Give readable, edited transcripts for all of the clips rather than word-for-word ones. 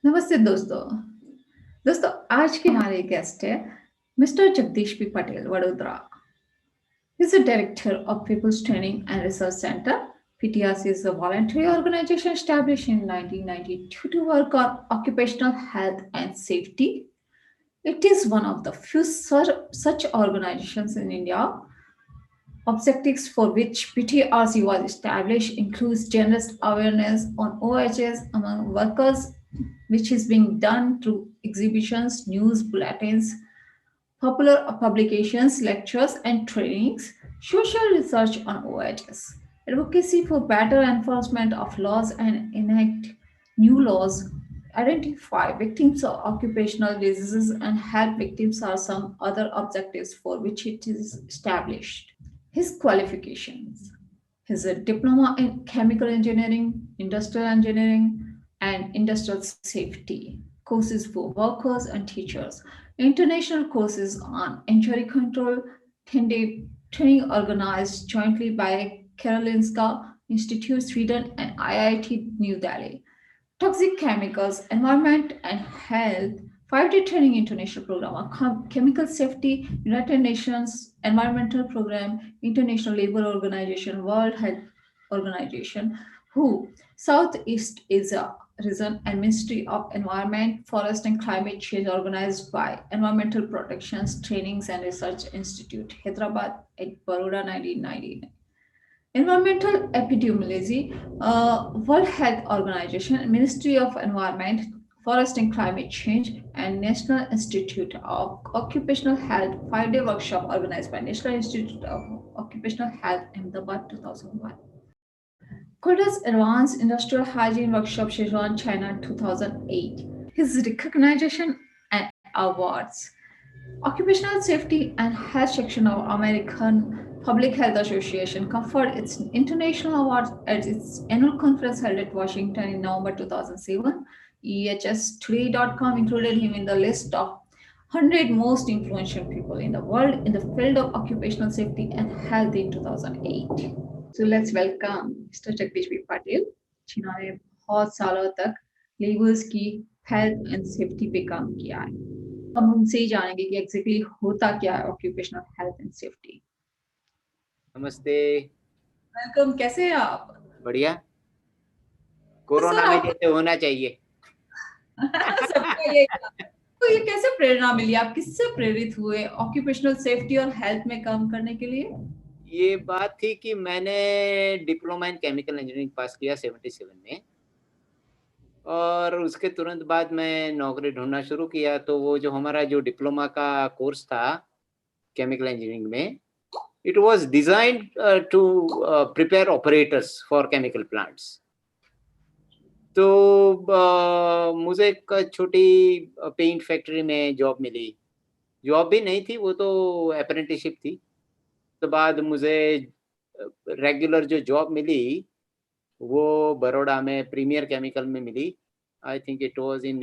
नमस्ते दोस्तों। दोस्तों आज के हमारे गेस्ट है mister Jagdish P Patel Vadodara. He is the director of People's Training and Research Center. PTRC is a voluntary organization established in 1992 to work on occupational health and safety. It is one of the few such organizations in India. Objectives for which PTRC was established includes generous awareness on OHS among workers, which is being done through exhibitions, news bulletins, popular publications, lectures, and trainings, social research on OHS, advocacy for better enforcement of laws and enact new laws, identify victims of occupational diseases, and help victims are some other objectives for which it is established. His qualifications. His diploma in chemical engineering, industrial engineering, and industrial safety. Courses for workers and teachers. International courses on injury control, training organized jointly by Karolinska Institute, Sweden, and IIT New Delhi. Toxic chemicals, environment and health, 5-day training international program, chemical safety, United Nations environmental program, International Labour Organization, World Health Organization, WHO, Southeast Asia region, and Ministry of Environment, Forest and Climate Change, organized by Environmental Protections Trainings and Research Institute, Hyderabad at Baroda, 1999. Environmental epidemiology, World Health Organization, Ministry of Environment, Forest and Climate Change, and National Institute of Occupational Health 5-day workshop organized by National Institute of Occupational Health, Ahmedabad, 2001. Koda's Advanced Industrial Hygiene Workshop, Sichuan, China, 2008. His recognition and awards. Occupational Safety and Health section of American Public Health Association conferred its international award at its annual conference held at Washington in November 2007. EHStoday.com included him in the list of 100 most influential people in the world in the field of occupational safety and health in 2008. So let's welcome Mr. Jagdish B. Patel, जिन्होंने बहुत सालों तक labours की health and safety पे काम किया है। हम उनसे ही जानेंगे कि एग्जैक्टली होता क्या है ऑक्यूपेशनल हेल्थ एंड सेफ्टी। नमस्ते। वेलकम, कैसे हैं आप? बढ़िया। कोरोना में जैसे होना चाहिए। सबका ये तो ये कैसे प्रेरणा मिली? आप किससे प्रेरित हुए ऑक्यूपेशनल सेफ्टी और हेल्थ में काम करने के लिए? ये बात थी कि मैंने diploma in chemical engineering pass किया 77 में, और उसके तुरंत बाद मैं नौकरी ढूंढना शुरू किया। तो वो जो हमारा जो डिप्लोमा का कोर्स था केमिकल इंजीनियरिंग में, it was designed to prepare operators for chemical plants. तो मुझे एक छोटी पेंट फैक्ट्री में जॉब मिली। जॉब भी नहीं थी, वो तो अप्रेंटिसशिप थी। तो बाद मुझे रेगुलर जो जॉब मिली वो बड़ौदा में प्रीमियर केमिकल में मिली। I think it was in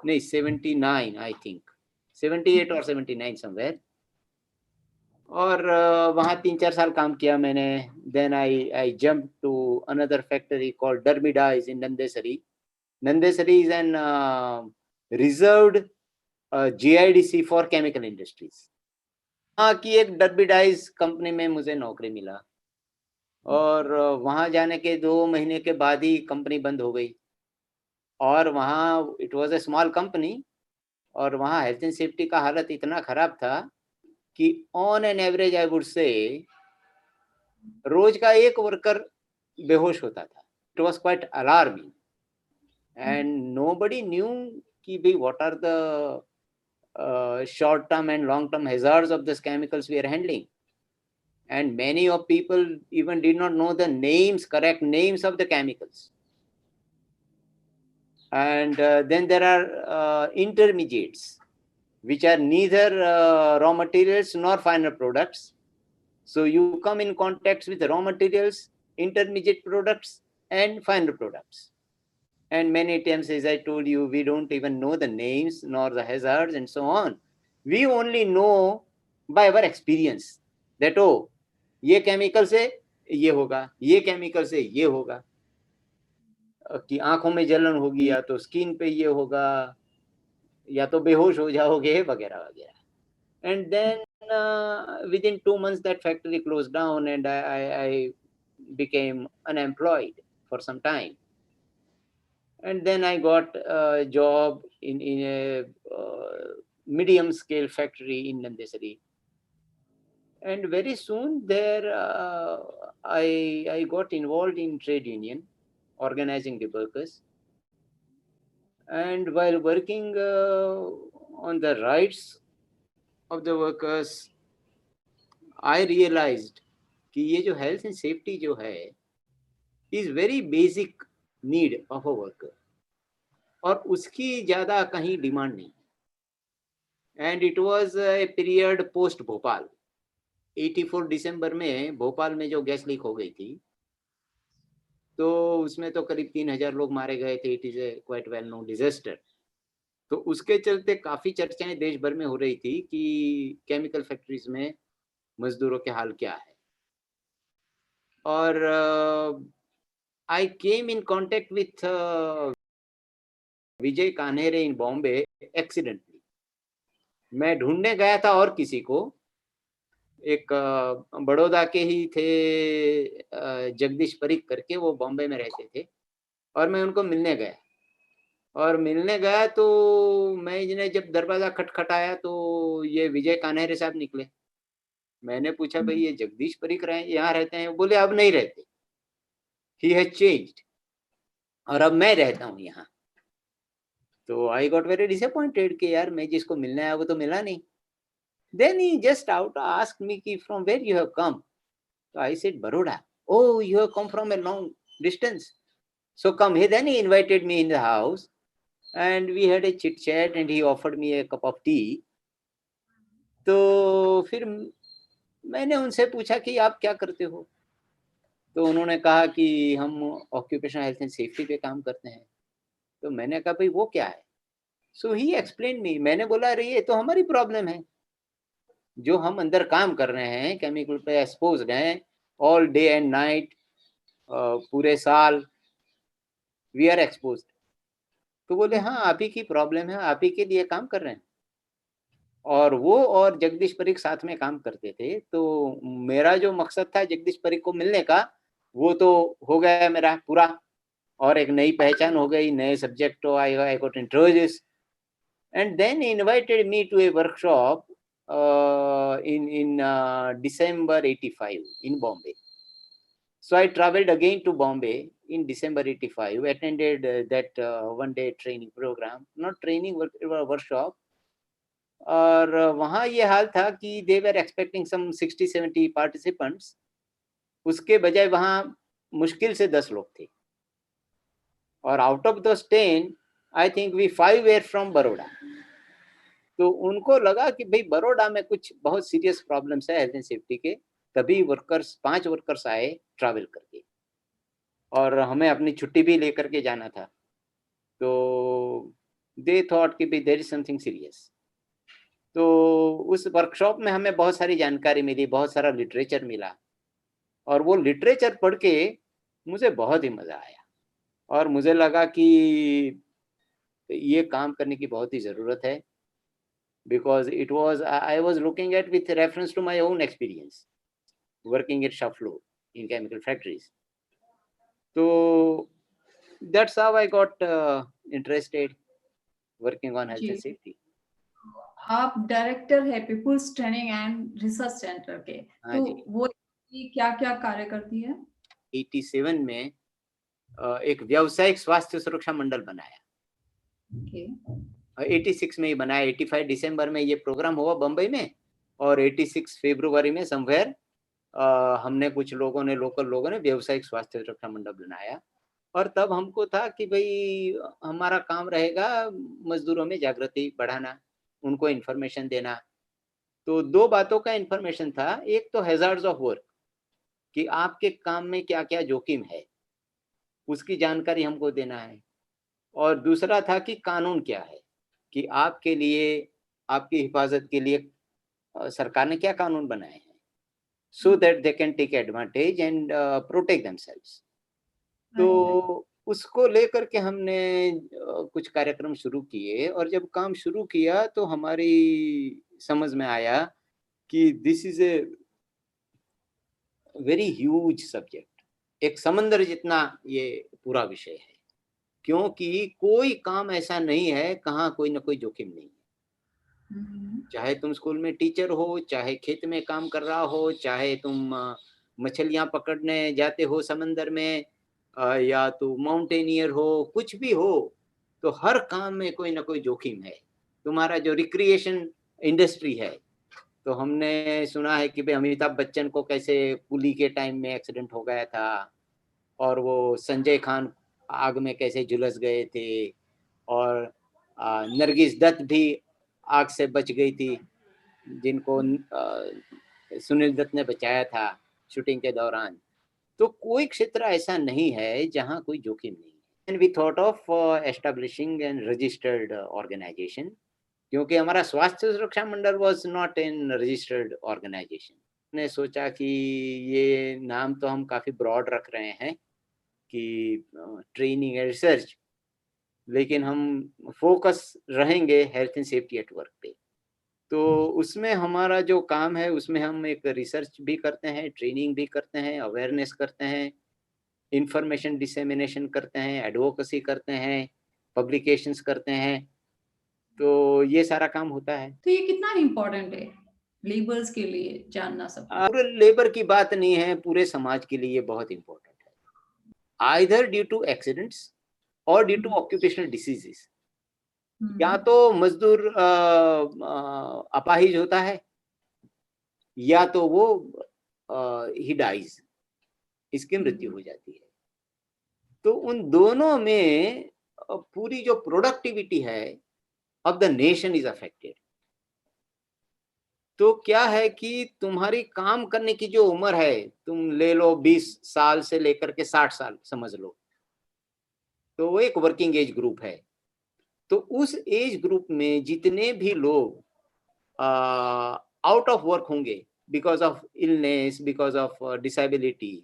79, I think 78 और 79 समवेयर। और वहाँ 3-4 साल काम किया मैंने। Then I jump to another factory called Dermidize in Nandesari. Nandesari is an reserved GIDC for chemical industries. हाँ की एक डर्बिडाइज कंपनी में मुझे नौकरी मिला, और वहाँ जाने के 2 महीने के बाद ही कंपनी बंद हो गई। और वहाँ it was a small company, और वहाँ हेल्थ एंड सेफ्टी का हालत इतना ख़राब था कि on an average I would say रोज का 1 वर्कर बेहोश होता था। It was quite alarming, and nobody knew कि भाई what are the short term and long term hazards of these chemicals we are handling. And many of people even did not know the names, correct names of the chemicals. And then there are intermediates, which are neither raw materials nor final products. So you come in contact with raw materials, intermediate products, and final products. And many times, as I told you, we don't even know the names nor the hazards and so on. We only know by our experience that, oh, ये chemical से ये होगा, ये chemical से ये होगा। कि आंखों में जलन होगी, या तो स्किन पे ये होगा, या तो बेहोश हो जाओगे वगैरह वगैरह. And then within 2 months that factory closed down, and I became unemployed for some time. And then I got a job in a medium scale factory in Nandesari. And very soon there I got involved in trade union, organizing the workers. And while working on the rights of the workers, I realized कि ये जो health and safety जो है is very basic need of a worker, और उसकी ज़्यादा कहीं demand नहीं. And it was a period post Bhopal. 84 दिसंबर में भोपाल में जो गैस लीक हो गई थी, तो उसमें तो करीब 3000 लोग मारे गए थे. It is a quite well known disaster. तो उसके चलते काफ़ी चर्चाएं देश भर में हो रही थी कि केमिकल फैक्ट्रीज में मजदूरों के हाल क्या है. और I came in contact with Vijay Kanhere in Bombay accidentally. मैं ढूंढने गया था और किसी को, एक बड़ौदा के ही थे, जगदीश परीख करके, वो बॉम्बे में रहते थे, और मैं उनको मिलने गया. और मिलने गया तो मैं जब दरवाज़ा खटखटाया तो ये विजय कान्हेरे साहब निकले. मैंने पूछा भाई ये जगदीश परीख यहाँ रहते हैं? बोले अब नहीं रहते, ही हैज चेंज्ड, और अब मैं रहता हूँ यहाँ. तो आई गॉट वेरी डिसअपॉइंटेड कि यार मैं जिसको मिलने आया वो तो मिला नहीं. Then he just out asked me ki from where you have come. So I said Baroda. Oh, you have come from a long distance. So come here. Then he invited me in the house, and we had a chit chat, and he offered me a cup of tea. तो फिर मैंने उनसे पूछा कि आप क्या करते हो. तो उन्होंने कहा कि हम ऑक्यूपेशनल हेल्थ एंड सेफ्टी पे काम करते हैं. तो मैंने कहा भाई वो क्या है. सो ही एक्सप्लेन मी. मैंने बोला अरे ये तो हमारी प्रॉब्लम है, जो हम अंदर काम कर रहे हैं, केमिकल पे एक्सपोज्ड हैं ऑल डे एंड नाइट, पूरे साल वी आर एक्सपोज्ड. तो बोले हाँ आप ही की प्रॉब्लम है, आप ही के लिए काम कर रहे हैं. और वो और जगदीश परीख साथ में काम करते थे. तो मेरा जो मकसद था जगदीश परीख को मिलने का, वो तो हो गया मेरा पूरा, और एक नई पहचान हो गई, नए subject I got introduced. And then invited me to a workshop in December 85 in Bombay. So I traveled again to Bombay in December 85, attended that one-day training program, not training, workshop. और वहाँ ये हाल था कि they were expecting some 60-70 participants. उसके बजाय वहाँ मुश्किल से 10 लोग थे, और out of those 10, I think we 5 were from Baroda. तो उनको लगा कि भाई बड़ौदा में कुछ बहुत सीरियस प्रॉब्लम्स है हेल्थ एंड सेफ्टी के. तभी 5 वर्कर्स आए ट्रैवल करके, और हमें अपनी छुट्टी भी लेकर के जाना था. तो दे थॉट कि भाई देयर इज समथिंग सीरियस. तो उस वर्कशॉप में हमें बहुत सारी जानकारी मिली, बहुत सारा लिटरेचर मिला, और वो लिटरेचर पढ़ के मुझे बहुत ही मज़ा आया, और मुझे लगा कि ये काम करने की बहुत ही ज़रूरत है. Because I was looking at with reference to my own experience working at shop floor in chemical factories. So that's how I got interested working on health and safety. आप डायरेक्टर है people's training and research centre के, तो वो क्या क्या कार्य करती है? 87 में एक व्यावसायिक स्वास्थ्य सुरक्षा मंडल बनाया. 86 में ही बनाया. 85 दिसंबर में ये प्रोग्राम हुआ बम्बई में, और 86 फरवरी में समवेयर हमने कुछ लोगों ने, लोकल लोगों ने व्यावसायिक स्वास्थ्य सुरक्षा मंडल बनाया. और तब हमको था कि भाई हमारा काम रहेगा मजदूरों में जागृति बढ़ाना, उनको इन्फॉर्मेशन देना. तो 2 बातों का इन्फॉर्मेशन था. एक तो हैजार्ड्स ऑफ वर्क, कि आपके काम में क्या क्या जोखिम है उसकी जानकारी हमको देना है. और दूसरा था कि कानून क्या है, कि आपके लिए, आपकी हिफाजत के लिए सरकार ने क्या कानून बनाए हैं, so that they can take advantage and protect themselves. तो उसको लेकर के हमने कुछ कार्यक्रम शुरू किए, और जब काम शुरू किया तो हमारी समझ में आया कि this is a very huge subject, एक समंदर जितना ये पूरा विषय है, क्योंकि कोई काम ऐसा नहीं है कहाँ कोई ना कोई जोखिम नहीं है। चाहे तुम स्कूल में टीचर हो, चाहे खेत में काम कर रहा हो, चाहे तुम मछलियां पकड़ने जाते हो समंदर में, या तो माउंटेनियर हो, कुछ भी हो, तो हर काम में कोई ना कोई जोखिम है। तुम्हारा जो रिक्रिएशन इंडस्ट्री है, तो हमने सुना है कि भाई अमिताभ बच्चन को कैसे कुली के टाइम में एक्सीडेंट हो गया था, और वो संजय खान आग में कैसे झुलस गए थे, और नरगिस दत्त भी आग से बच गई थी, जिनको सुनील दत्त ने बचाया था शूटिंग के दौरान। तो कोई क्षेत्र ऐसा नहीं है जहां कोई जोखिम नहीं है। And we thought of establishing an registered organisation, क्योंकि हमारा स्वास्थ्य सुरक्षा मंडल was not in registered organisation. ने सोचा कि ये नाम तो हम काफी ब्रॉड रख रहे हैं कि ट्रेनिंग एंड रिसर्च, लेकिन हम फोकस रहेंगे health and safety at work पे। तो उसमें हमारा जो काम है, उसमें हम एक रिसर्च भी करते हैं, ट्रेनिंग भी करते हैं, अवेयरनेस करते हैं, इंफॉर्मेशन डिसेमिनेशन करते हैं, एडवोकेसी करते हैं, पब्लिकेशंस करते हैं। तो ये सारा काम होता है। तो ये कितना इम्पोर्टेंट है लेबर्स के लिए जानना सब कुछ? पूरे लेबर की बात नहीं है, पूरे समाज के लिए ये बहुत इंपॉर्टेंट है, आइदर ड्यू टू एक्सीडेंट्स और ड्यू टू ऑक्यूपेशनल डिसीजेस। या तो मजदूर अपाहिज होता है, या तो वो ही डाइज, इसकी मृत्यु हो जाती है। तो उन दोनों में पूरी जो प्रोडक्टिविटी है of the nation is affected. तो क्या है कि तुम्हारी काम करने की जो उम्र है, तुम ले लो 20 साल से लेकर के 60 साल समझ लो, तो वो एक वर्किंग एज ग्रुप है। तो उस एज ग्रुप में जितने भी लोग आउट ऑफ वर्क होंगे because of illness, because of disability,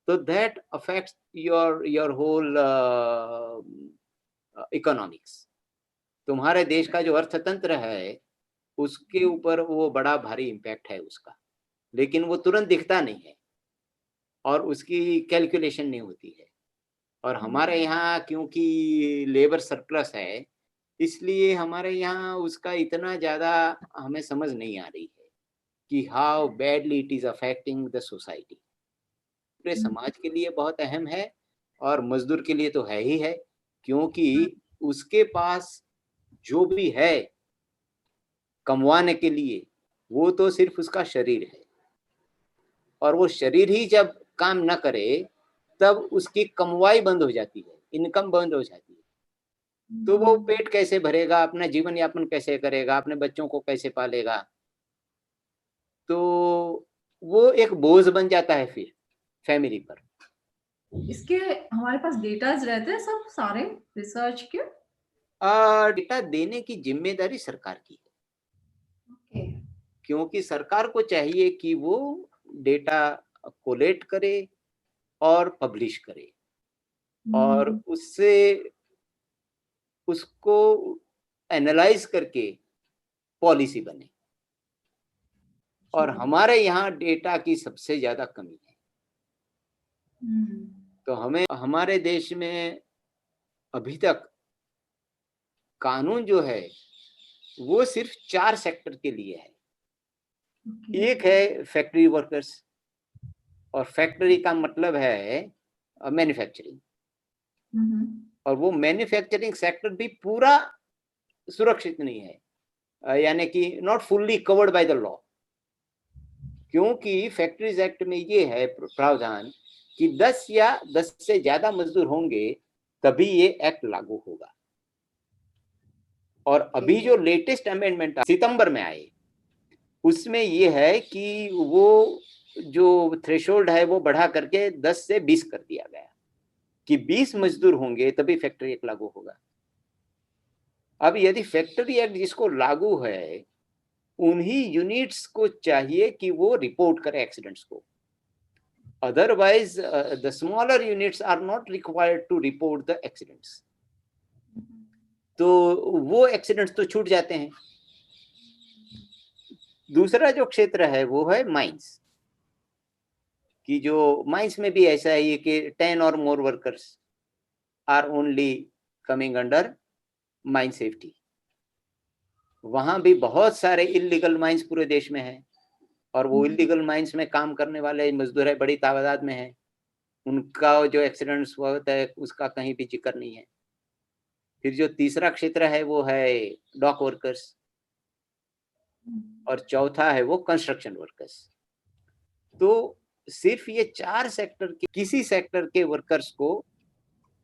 तो that affects your whole economics. तुम्हारे देश का जो अर्थतंत्र है उसके ऊपर वो बड़ा भारी इम्पैक्ट है उसका, लेकिन वो तुरंत दिखता नहीं है और उसकी कैलकुलेशन नहीं होती है। और हमारे यहाँ क्योंकि लेबर सरप्लस है, इसलिए हमारे यहाँ उसका इतना ज़्यादा हमें समझ नहीं आ रही है कि how badly it is affecting the society. पूरे समाज के लिए बहुत अहम है, और मजदूर के लिए तो है ही है, क्योंकि उसके पास जो भी है कमवाने के लिए, वो तो सिर्फ उसका शरीर है, और वो शरीर ही जब काम न करे तब उसकी कमवाई बंद हो जाती है, इनकम बंद हो जाती है। तो वो पेट कैसे भरेगा, अपना जीवन यापन कैसे करेगा, अपने बच्चों को कैसे पालेगा? तो वो एक बोझ बन जाता है फिर फैमिली पर। इसके हमारे पास डेटाज रहते हैं सब सारे रिसर्च के? डेटा देने की जिम्मेदारी सरकार की है, ओके। क्योंकि सरकार को चाहिए कि वो डेटा कोलेक्ट करे और पब्लिश करे, और उससे उसको एनालाइज करके पॉलिसी बने। और हमारे यहाँ डेटा की सबसे ज्यादा कमी है। तो हमें हमारे देश में अभी तक कानून जो है वो सिर्फ 4 सेक्टर के लिए है। एक है फैक्ट्री वर्कर्स, और फैक्ट्री का मतलब है मैन्युफैक्चरिंग, और वो मैन्युफैक्चरिंग सेक्टर भी पूरा सुरक्षित नहीं है, यानी कि not fully covered by the law, क्योंकि फैक्ट्रीज एक्ट में ये है प्रावधान कि 10 या 10 से ज्यादा मजदूर होंगे तभी ये एक्ट लागू होगा। और अभी जो लेटेस्ट अमेंडमेंट सितंबर में आए, उसमें ये है कि वो जो थ्रेशोल्ड है वो बढ़ा करके 10 से 20 कर दिया गया, कि 20 मजदूर होंगे तभी फैक्ट्री एक्ट लागू होगा। अब यदि फैक्ट्री एक्ट जिसको लागू है, उन्हीं यूनिट्स को चाहिए कि वो रिपोर्ट करे एक्सीडेंट्स को, Otherwise, the smaller units are not required to report the accidents. तो वो एक्सीडेंट्स तो छूट जाते हैं। दूसरा जो क्षेत्र है वो है माइंस, कि जो माइंस में भी ऐसा है कि 10 और more workers are only coming under mine safety. वहां भी बहुत सारे इलीगल माइंस पूरे देश में हैं, और वो इलीगल माइंस में काम करने वाले मजदूर है बड़ी तादाद में है, उनका जो एक्सीडेंट्स हुआ होता है उसका कहीं भी जिक्र नहीं है। फिर जो तीसरा क्षेत्र है वो है डॉक वर्कर्स, और चौथा है वो कंस्ट्रक्शन वर्कर्स। तो सिर्फ ये 4 सेक्टर के किसी सेक्टर के वर्कर्स को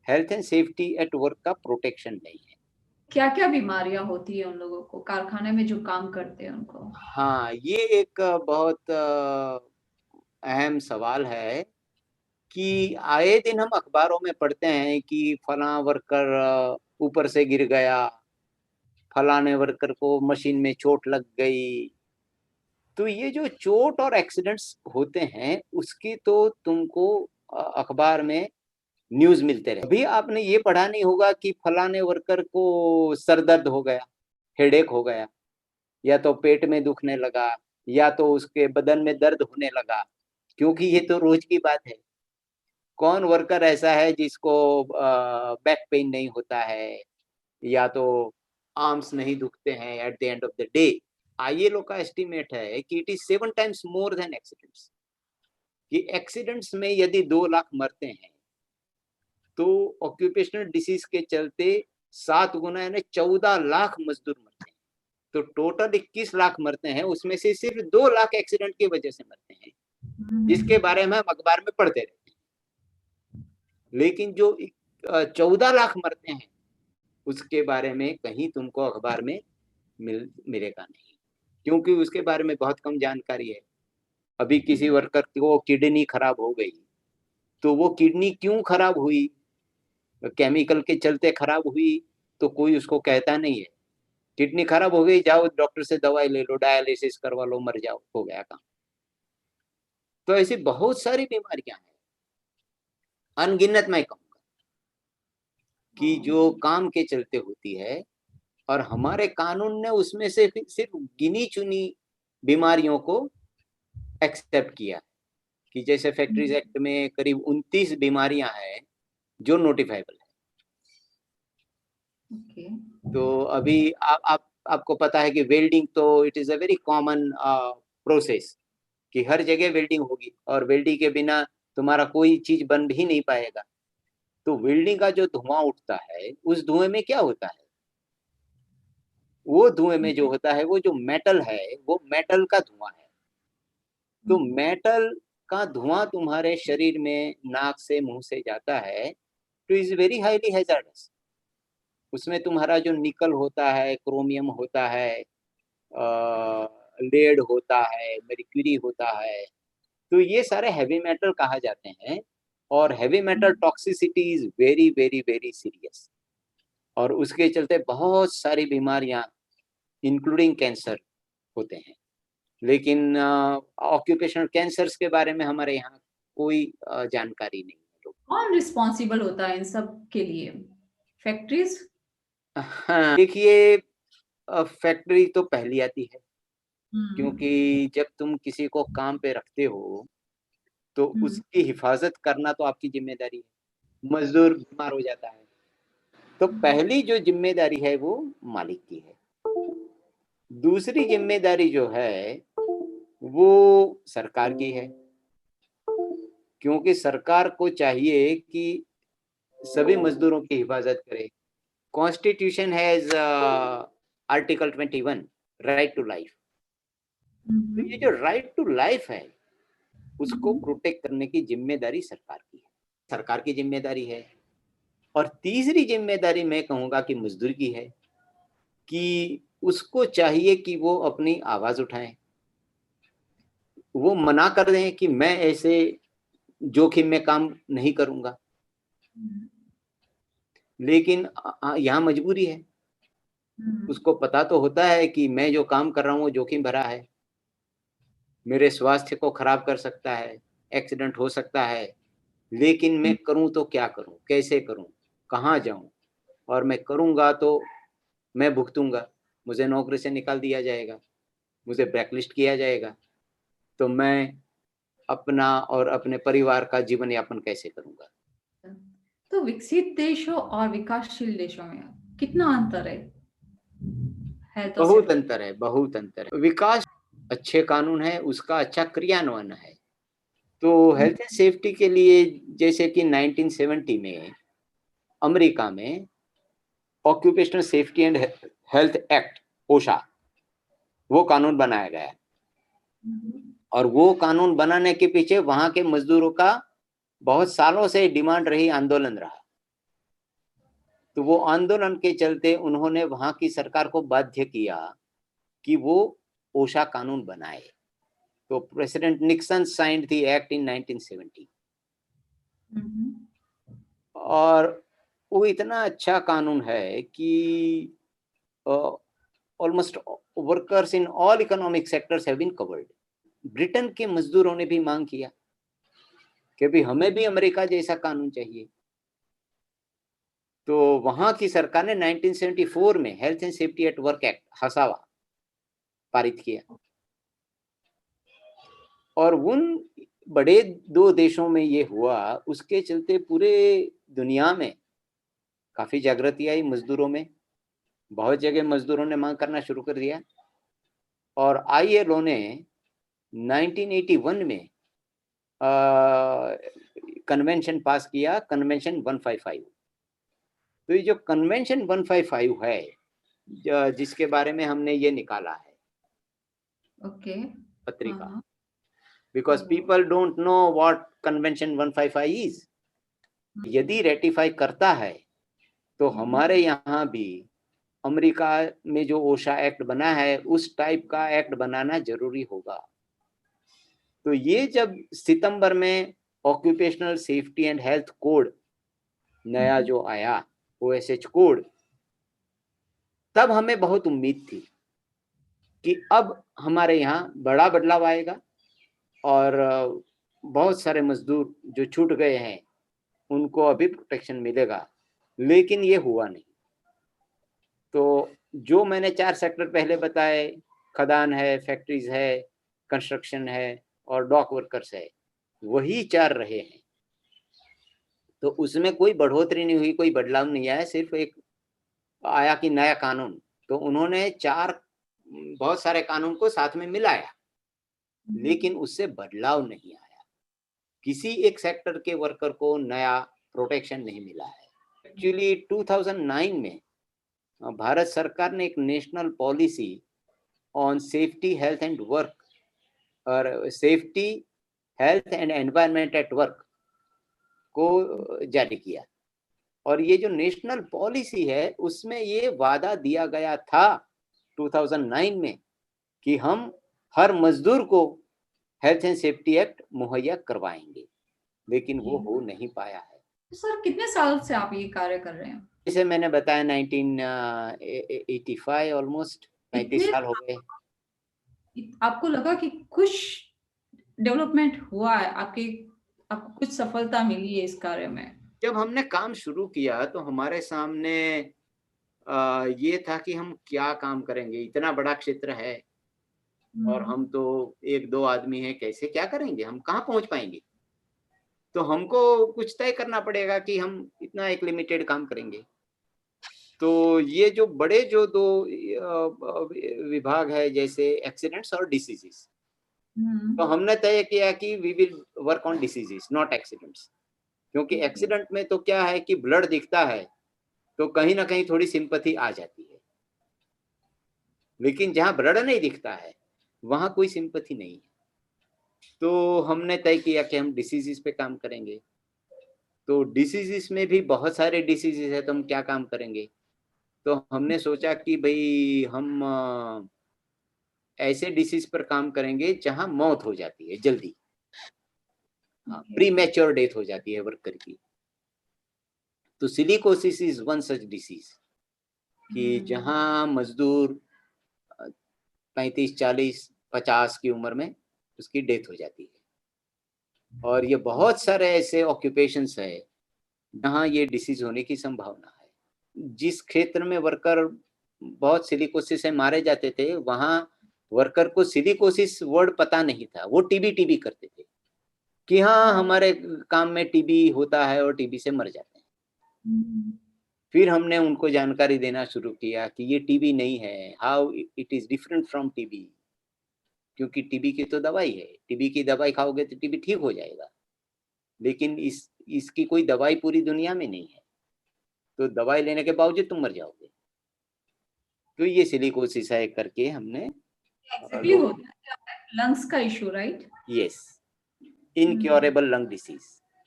health and safety at work का प्रोटेक्शन नहीं है। क्या क्या बीमारियां होती है उन लोगों को, कारखाने में जो काम करते हैं उनको? हाँ, ये एक बहुत अहम सवाल है कि आए दिन हम अखबारों में पढ़ते हैं कि फला वर्कर ऊपर से गिर गया, फलाने वर्कर को मशीन में चोट लग गई। तो ये जो चोट और एक्सीडेंट्स होते हैं उसकी तो तुमको अखबार में न्यूज मिलते रहे। अभी आपने ये पढ़ा नहीं होगा कि फलाने वर्कर को सर दर्द हो गया, हेडेक हो गया, या तो पेट में दुखने लगा, या तो उसके बदन में दर्द होने लगा, क्योंकि ये तो रोज की बात है। कौन वर्कर ऐसा है जिसको बैक पेन नहीं होता है, या तो आर्म्स नहीं दुखते हैं at the end of the day. ILO का एस्टिमेट है कि it is 7 times more than accidents, कि एक्सीडेंट्स में यदि 2 लाख मरते हैं तो ऑक्यूपेशनल डिसीज के चलते 7 गुना यानी 14 लाख मजदूर मरते हैं। तो टोटल 21 लाख मरते हैं, उसमें से सिर्फ 2 लाख एक्सीडेंट की वजह से मरते हैं, जिसके बारे में हम अखबार में पढ़ते रहते हैं। लेकिन जो 14 लाख मरते हैं उसके बारे में कहीं तुमको अखबार में मिलेगा नहीं, क्योंकि उसके बारे में बहुत कम जानकारी है। अभी किसी वर्कर को किडनी खराब हो गई, तो वो किडनी क्यों खराब हुई, केमिकल के चलते खराब हुई, तो कोई उसको कहता नहीं है। किडनी खराब हो गई, जाओ डॉक्टर से दवाई ले लो, डायलिसिस करवा लो, मर जाओ, हो गया काम। तो ऐसी बहुत सारी बीमारियां हैं, अनगिनत मैं कहूंगा, कि जो काम के चलते होती है, और हमारे कानून ने उसमें से सिर्फ गिनी चुनी बीमारियों को एक्सेप्ट किया, कि जैसे फैक्ट्रीज एक्ट में करीब 29 बीमारियां हैं जो नोटिफाइबल है। ओके। तो अभी आपको पता है कि वेल्डिंग तो it is a very common process, कि हर जगह वेल्डिंग होगी, और वेल्डिंग के बिना तुम्हारा कोई चीज बन भी नहीं पाएगा। तो वेल्डिंग का जो धुआं उठता है उस धुएं में क्या होता है, वो धुएं में जो होता है वो जो मेटल है वो मेटल का धुआं है। तो मेटल का धुआं तुम्हारे शरीर में नाक से मुंह से जाता है तो इज वेरी हाईली हैजार्डस। उसमें तुम्हारा जो निकल होता है, क्रोमियम होता है, लेड होता है, मर्क्यूरी होता है, तो ये सारे हैवी मेटल कहा जाते हैं। और heavy metal toxicity is very very very serious, और उसके चलते बहुत सारी बीमारियां इंक्लूडिंग कैंसर होते हैं। लेकिन ऑक्यूपेशनल कैंसर्स के बारे में हमारे यहाँ कोई जानकारी नहीं है लोग। कौन रिस्पॉन्सिबल होता है इन सब के लिए? फैक्ट्रीज? हाँ, देखिए, फैक्ट्री तो पहली आती है, क्योंकि जब तुम किसी को काम पे रखते हो तो उसकी हिफाजत करना तो आपकी जिम्मेदारी है। मजदूर बीमार हो जाता है तो पहली जो जिम्मेदारी है वो मालिक की है। दूसरी जिम्मेदारी जो है वो सरकार की है, क्योंकि सरकार को चाहिए कि सभी मजदूरों की हिफाजत करे। Constitution has article 21 right to life. तो ये जो राइट टू लाइफ है उसको प्रोटेक्ट करने की जिम्मेदारी सरकार की है, सरकार की जिम्मेदारी है। और तीसरी जिम्मेदारी मैं कहूंगा कि मजदूर की है, कि उसको चाहिए कि वो अपनी आवाज उठाएं, वो मना कर दें कि मैं ऐसे जोखिम में काम नहीं करूंगा। लेकिन यहाँ मजबूरी है, उसको पता तो होता है कि मैं जो काम कर रहा हूँ वो जोखिम भरा है, मेरे स्वास्थ्य को खराब कर सकता है, एक्सीडेंट हो सकता है, लेकिन मैं करूं तो क्या करूं, कैसे करूं, कहाँ जाऊं, और मैं करूंगा तो मैं भुगतूंगा, मुझे नौकरी से निकाल दिया जाएगा, मुझे ब्लैकलिस्ट किया जाएगा, तो मैं अपना और अपने परिवार का जीवन यापन कैसे करूंगा। तो विकसित देशों और विकासशील देशों में कितना अंतर है तो बहुत सेफ्टी? अंतर है, बहुत अंतर है। विकास अच्छे कानून है, उसका अच्छा क्रियान्वयन है। तो हेल्थ एंड सेफ्टी के लिए जैसे कि 1970 में अमेरिका में occupational safety and health act, OSHA, वो कानून बनाया गया, और वो कानून बनाने के पीछे वहां के मजदूरों का बहुत सालों से डिमांड रही, आंदोलन रहा। तो वो आंदोलन के चलते उन्होंने वहां की सरकार को बाध्य किया कि वो ओशा कानून बनाए। तो president Nixon signed the act in 1970, और वो इतना अच्छा कानून है कि almost workers in all economic sectors have been covered. Britain के मजदूरों ने भी मांग किया कि भी हमें भी अमेरिका जैसा कानून चाहिए। तो वहां की सरकार ने 1974 में health and safety at work act, हसावा, पारित किया, और उन बड़े दो देशों में ये हुआ, उसके चलते पूरे दुनिया में काफी जागृति आई मजदूरों में। बहुत जगह मजदूरों ने मांग करना शुरू कर दिया, और आईएलओ ने 1981 में कन्वेंशन पास किया, कन्वेंशन 155। तो ये जो कन्वेंशन 155 है, जिसके बारे में हमने ये निकाला है ओके। पत्रिका, because people don't know what convention 155 is. यदि रेटिफाई करता है तो हमारे यहाँ भी अमेरिका में जो ओशा एक्ट बना है उस टाइप का एक्ट बनाना जरूरी होगा। तो ये जब सितंबर में occupational safety and health code नया जो आया, ओएसएच कोड, तब हमें बहुत उम्मीद थी कि अब हमारे यहाँ बड़ा बदलाव आएगा और बहुत सारे मजदूर जो छूट गए हैं उनको अभी प्रोटेक्शन मिलेगा, लेकिन ये हुआ नहीं। तो जो मैंने 4 सेक्टर पहले बताए, खदान है, फैक्ट्रीज है, कंस्ट्रक्शन है और डॉक वर्कर्स है, वही 4 रहे हैं। तो उसमें कोई बढ़ोतरी नहीं हुई, कोई बदलाव नहीं आया, सिर्फ एक आया कि नया कानून। तो उन्होंने 4 बहुत सारे कानून को साथ में मिलाया, लेकिन उससे बदलाव नहीं आया, किसी एक सेक्टर के वर्कर को नया प्रोटेक्शन नहीं मिला है। एक्चुअली 2009 में भारत सरकार ने एक national policy on safety health and work, और safety health and environment at work को जारी किया, और ये जो नेशनल पॉलिसी है उसमें ये वादा दिया गया था 2009 में कि हम हर मजदूर को हेल्थ एंड सेफ्टी एक्ट मुहैया करवाएंगे, लेकिन वो हो नहीं पाया है। तो सर कितने साल से आप ये कार्य कर रहे हैं? जैसे मैंने बताया 1985, ऑलमोस्ट 35 इतने साल हो गए। आपको लगा कि कुछ डेवलपमेंट हुआ है, आपको कुछ सफलता मिली है इस कार्य में? जब हमने काम शुरू किया तो हमारे सामने ये था कि हम क्या काम करेंगे, इतना बड़ा क्षेत्र है और हम तो 1-2 आदमी हैं, कैसे क्या करेंगे, हम कहाँ पहुंच पाएंगे। तो हमको कुछ तय करना पड़ेगा कि हम इतना एक लिमिटेड काम करेंगे। तो ये जो बड़े जो 2 विभाग है, जैसे एक्सीडेंट्स और डिसीजेस, तो हमने तय किया कि we will work on diseases not accidents, क्योंकि एक्सीडेंट में तो क्या है कि ब्लड दिखता है तो कहीं ना कहीं थोड़ी सिंपैथी आ जाती है, लेकिन जहां ब्लड नहीं दिखता है वहां कोई सिंपैथी नहीं है। तो हमने तय किया कि हम डिसीजेस पे काम करेंगे। तो डिसीजेस में भी बहुत सारे डिसीजेस है, तो हम क्या काम करेंगे। तो हमने सोचा कि भाई हम ऐसे डिसीज पर काम करेंगे जहां मौत हो जाती है जल्दी, प्री मैच्योर डेथ हो जाती है वर्कर की। तो silicosis is one such disease कि जहां मजदूर 35, 40, 50 की उम्र में उसकी डेथ हो जाती है। और ये बहुत सारे ऐसे ऑक्यूपेशंस है जहाँ ये डिसीज होने की संभावना है। जिस क्षेत्र में वर्कर बहुत सिलिकोसिस से मारे जाते थे, वहां वर्कर को सिलिकोसिस वर्ड पता नहीं था, वो टीबी टीबी करते थे कि हाँ हमारे काम में टीबी होता है और टीबी से मर जाते हैं। फिर हमने उनको जानकारी देना शुरू किया कि ये टीबी नहीं है, how it is different from TB, क्योंकि टीबी की तो दवाई है, टीबी की दवाई खाओगे तो टीबी ठीक हो जाएगा, लेकिन इसकी कोई दवाई पूरी दुनिया में नहीं है, तो दवाई लेने के बावजूद तुम मर जाओगे। तो ये सिलिकोसिस है करके हमने एग्जैक्टली होता है लंग्स का issue, right? Yes, incurable lung disease.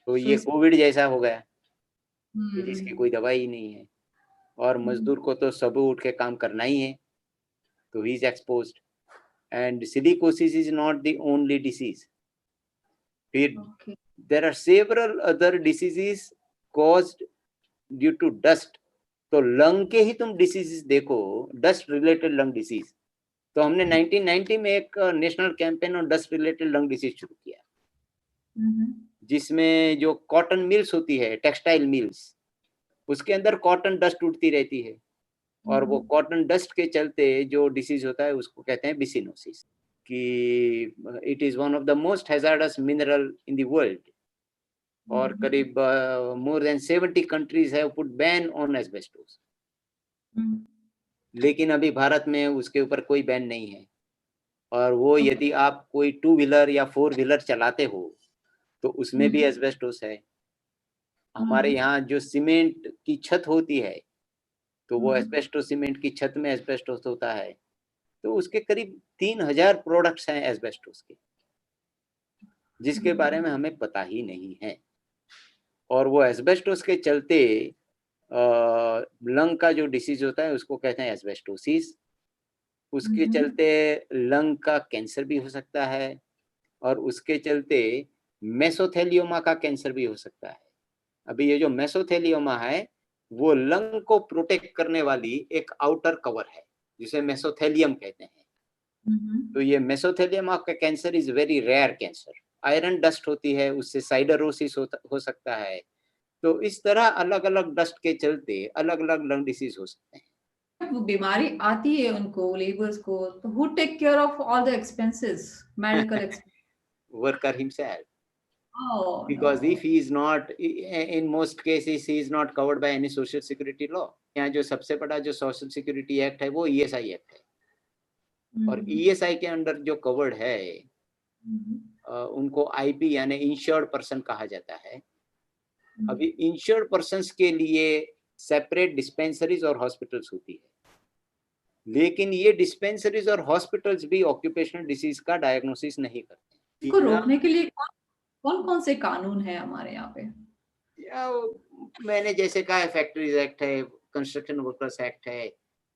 तो ये इस- कोविड जैसा हो गया कि जिसकी हम्म, कोई दवाई ही नहीं है, और मजदूर को तो सुबह उठ के काम करना ही है, तो he is exposed. And silicosis is not the only disease. फिर okay. There are several other diseases caused due to dust. तो लंग के ही तुम डिसीजेस देखो, डस्ट रिलेटेड लंग डिसीज। तो हमने 1990 में एक national campaign on dust related lung disease शुरू किया, जिसमें जो कॉटन मिल्स होती है, टेक्सटाइल मिल्स, उसके अंदर कॉटन डस्ट उड़ती रहती है, और वो कॉटन डस्ट के चलते जो डिसीज होता है उसको कहते हैं बिसिनोसिस, कि it is one of the most hazards mineral in the world, और करीब more than 70 countries have put ban on asbestos. लेकिन अभी भारत में उसके ऊपर कोई बैन नहीं है, और वो यदि आप कोई 2 व्हीलर या 4 व्हीलर चलाते हो तो उसमें भी एस्बेस्टोस है। हमारे यहाँ जो सीमेंट की छत होती है, तो वो एस्बेस्टोस सीमेंट की छत में एस्बेस्टोस होता है। तो उसके करीब 3000 प्रोडक्ट्स हैं एस्बेस्टोस के, जिसके बारे में हमें पता ही नहीं है। और वो एस्बेस्टोस के चलते लंग का जो डिसीज होता है उसको कहते हैं एस्बेस्टोसिस। उसके चलते लंग का कैंसर भी हो सकता है, और उसके चलते मेसोथेलियोमा का कैंसर भी हो सकता है। अभी ये जो मेसोथेलियोमा है वो लंग को प्रोटेक्ट करने वाली एक आउटर कवर है, जिसे मेसोथेलियम कहते हैं। तो ये मेसोथेलियोमा का cancer is very rare cancer. Iron dust होती है, उससे साइडरोसिस हो सकता है। तो इस तरह अलग अलग डस्ट के चलते अलग अलग लंग डिसीज हो सकते हैं। वो बीमारी आती है उनको, लेबर्स को, तो who take care of all the expenses, medical expenses? Worker himself, Oh because if no. he is not, in most cases he is not covered by any social security law। यहाँ जो सबसे बड़ा जो social security act है वो ESI act है, और ESI के अंडर जो कवर्ड है उनको आईपी यानी इंश्योर्ड पर्सन कहा जाता है। अभी इंश्योर्ड पर्सन्स के लिए सेपरेट डिस्पेंसरीज और हॉस्पिटल्स होती है, लेकिन ये डिस्पेंसरीज और हॉस्पिटल्स भी ऑक्यूपेशनल डिसीज का डायग्नोसिस नहीं करते। इसको रोकने के लिए कौन कौन से कानून है हमारे यहाँ पे? मैंने जैसे कहा, फैक्ट्रीज एक्ट है, कंस्ट्रक्शन वर्कर्स एक्ट है,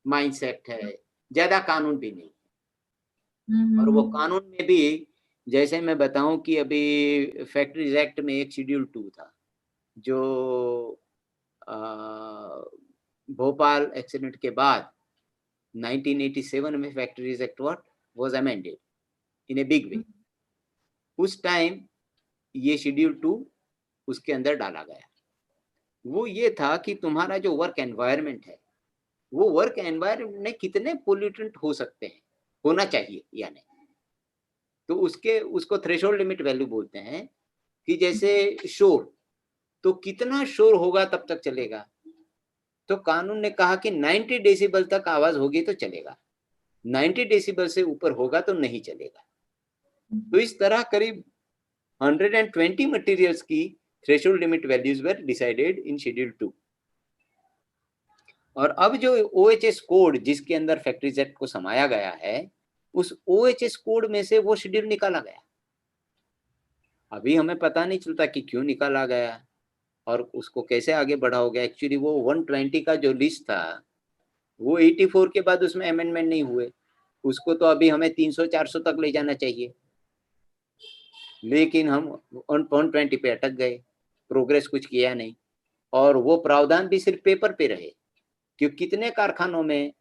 माइंस एक्ट है, ज्यादा कानून भी नहीं। और वो कानून में भी जैसे मैं बताऊं कि अभी फैक्ट्रीज एक्ट में एक शेड्यूल 2 था, जो भोपाल एक्सीडेंट के बाद 1987 में factories act was amended in a big way. उस टाइम ये शेड्यूल 2 उसके अंदर डाला गया। वो ये था कि तुम्हारा जो वर्क एनवायरनमेंट है, वो वर्क एनवायरनमेंट में कितने पोल्यूटेंट हो सकते हैं, होना चाहिए या नहीं। तो उसको थ्रेशोल्ड लिमिट वैल्यू बोलते हैं, कि जैसे शोर, तो कितना शोर होगा तब तक चलेगा। तो कानून ने कहा कि 90 डेसिबल तक आवाज होगी तो चलेगा, 90 डेसिबल से ऊपर होगा तो नहीं चलेगा। तो इस तरह करीब 120 मटेरियल्स की threshold limit values were decided in schedule 2। और अब जो OHS कोड जिसके अंदर फैक्ट्रीज एक्ट को समाया गया है, उस OHS कोड में से वो शेड्यूल निकाला गया। अभी हमें पता नहीं चलता कि क्यों निकाला गया और उसको कैसे आगे बढ़ाओगे। एक्चुअली वो 120 का जो लिस्ट था वो 84 के बाद उसमें अमेंडमेंट नहीं हुए, उसको तो अभी हमें 300-400 तक ले जाना चाहिए, लेकिन हम 120 पे अटक गए, प्रोग्रेस कुछ किया नहीं। और वो प्रावधान भी सिर्फ पेपर पे रहे, क्योंकि कितने कारखानों में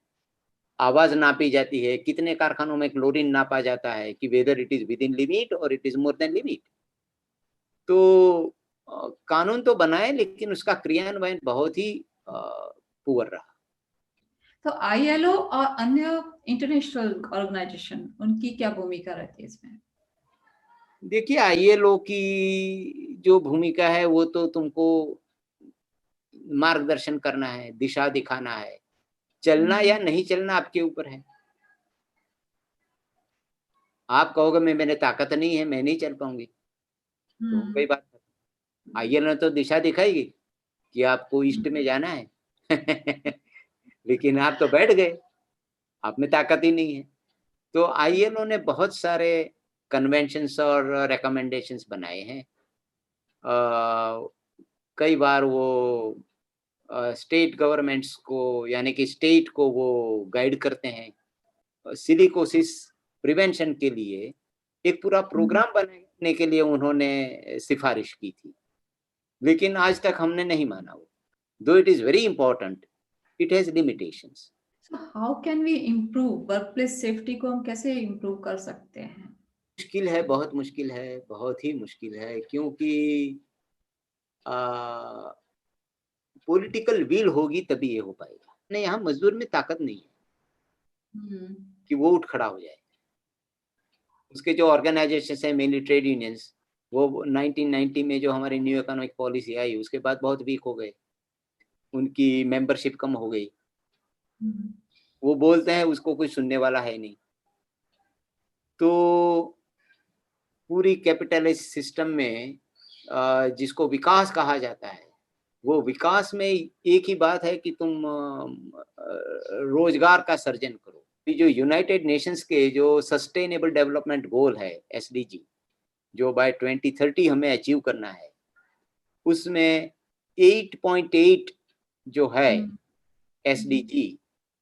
आवाज नापी जाती है, कितने कारखानों में क्लोरीन नापा जाता है कि whether it is within limit और it is more than limit. तो कानून तो बनाए लेकिन उसका क्रियान्वयन बहुत ही पुअर रहा। तो आईएलओ और अन्य इंटरनेशनल ऑर्गेनाइजेशन, उनकी क्या भूमिका रहती है इसमें? देखिए, आईएलओ की जो भूमिका है वो तो तुमको मार्गदर्शन करना है, दिशा दिखाना है, चलना या नहीं चलना आपके ऊपर है। आप कहोगे मैंने ताकत नहीं है, मैं नहीं चल पाऊंगी, तो कोई बात नहीं। आईएलओ ने तो दिशा दिखाएगी कि आपको ईस्ट में जाना है लेकिन आप तो बैठ गए, आप में ताकत ही नहीं है। तो आईएलओ ने बहुत सारे कन्वेंशंस और रिकमेंडेशंस बनाए हैं। कई बार वो स्टेट गवर्नमेंट्स को, यानी कि स्टेट को वो गाइड करते हैं। सिलिकोसिस प्रिवेंशन के लिए एक पूरा प्रोग्राम बनाने के लिए उन्होंने सिफारिश की थी, लेकिन आज तक हमने नहीं माना वो। दो it is very important, it has limitations. So how can we improve workplace safety को? हम कैसे इम्प्रूव कर सकते हैं? मुश्किल है, बहुत मुश्किल है, बहुत ही मुश्किल है, क्योंकि पॉलिटिकल विल होगी तभी ये हो पाएगा। नहीं, यहाँ मजदूर में ताकत नहीं है कि वो उठ खड़ा हो जाए। उसके जो ऑर्गेनाइजेशन है, मेनली ट्रेड यूनियंस, वो 1990 में जो हमारी न्यू इकोनॉमिक पॉलिसी आई उसके बाद बहुत वीक हो गए, उनकी मेंबरशिप कम हो गई। वो बोलते हैं उसको कोई सुनने वाला है नहीं। तो पूरी कैपिटलिस्ट सिस्टम में जिसको विकास कहा जाता है, वो विकास में एक ही बात है कि तुम रोजगार का सर्जन करो। जो यूनाइटेड नेशंस के जो सस्टेनेबल डेवलपमेंट गोल है, एसडीजी, जो बाय 2030 हमें अचीव करना है, उसमें 8.8 जो है एसडीजी,